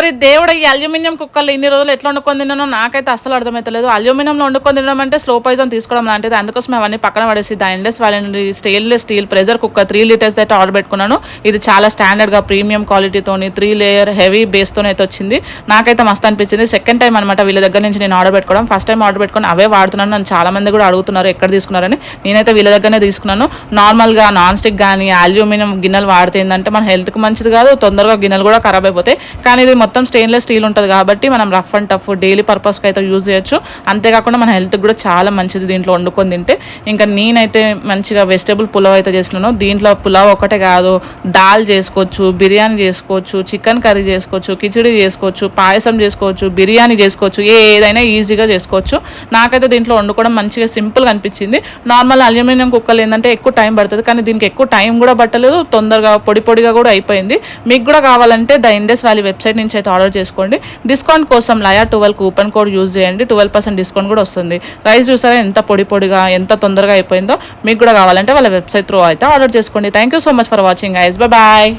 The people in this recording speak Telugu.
ఓరి దేవుడు, ఈ అల్యూమినియం కుక్కర్లు ఇన్ని రోజులు ఎట్లా వండుకొని తిన్నానో నాకైతే అస్సలు అర్థమవుతలేదు. అల్యూమినియంలో వండుకొని తినడం అంటే స్లో పాయిజన్ తీసుకోవడం లాంటిది. అందుకోసం అవన్నీ పక్కన పడేసి the Indus valley stainless steel pressure cooker 3 litres అయితే ఆర్డర్ పెట్టుకున్నాను. ఇది చాలా స్టాండర్డ్గా ప్రీమియం క్వాలిటీతోని 3 లేయర్ హెవీ బేస్తో అయితే వచ్చింది. నాకైతే మస్తు అనిపించింది. సెకండ్ టైం అనమాట వీళ్ళ దగ్గర నుంచి నేను ఆర్డర్ పెట్టుకోవడం. ఫస్ట్ టైం ఆర్డర్ పెట్టుకుని అవే వాడుతున్నాను. నన్ను చాలా మంది కూడా అడుగుతున్నారు ఎక్కడ తీసుకున్నారని. నేనైతే వీళ్ళ దగ్గరనే తీసుకున్నాను. నార్మల్గా నాన్ స్టిక్ కానీ అల్యూమినియం గిన్నెలు వాడితే ఏంటంటే మన హెల్త్కి మంచిది కాదు, తొందరగా గిన్నెలు కూడా ఖరాబ్ అయిపోతాయి. కానీ ఇది మొత్తం స్టెయిన్లెస్ స్టీల్ ఉంటుంది కాబట్టి మనం రఫ్ అండ్ టఫ్ డైలీ పర్పస్కి అయితే యూజ్ చేయొచ్చు. అంతేకాకుండా మన హెల్త్కి కూడా చాలా మంచిది దీంట్లో వండుకొని తింటే. ఇంకా నేనైతే మంచిగా వెజిటేబుల్ పులావ్ అయితే చేస్తున్నాను. దీంట్లో పులావ్ ఒకటే కాదు, దాల్ చేసుకోవచ్చు, బిర్యానీ చేసుకోవచ్చు, చికెన్ కర్రీ చేసుకోవచ్చు, కిచిడి చేసుకోవచ్చు, పాయసం చేసుకోవచ్చు, బిర్యానీ చేసుకోవచ్చు, ఏదైనా ఈజీగా చేసుకోవచ్చు. నాకైతే దీంట్లో వండుకోవడం మంచిగా సింపుల్గా అనిపించింది. నార్మల్ అల్యూమినియం కుక్కర్లు ఏంటంటే ఎక్కువ టైం పడుతుంది, కానీ దీనికి ఎక్కువ టైం కూడా పట్టలేదు, తొందరగా పొడి పొడిగా కూడా అయిపోయింది. మీకు కూడా కావాలంటే ద ఇండస్ వ్యాలీ వెబ్సైట్ నుంచి అయితే ఆర్డర్ చేసుకోండి. డిస్కౌంట్ కోసం లయా 12 కూపన్ కోడ్ యూజ్ చేయండి. 12% డిస్కౌంట్ కూడా వస్తుంది. రైస్ చూసారా ఎంత పొడి పొడిగా ఎంత తొందరగా అయిపోయిందో. మీకు కూడా కావాలంటే వాళ్ళ వెబ్సైట్ త్రూ అయితే ఆర్డర్ చేసుకోండి. Thank you so much for watching guys. Bye.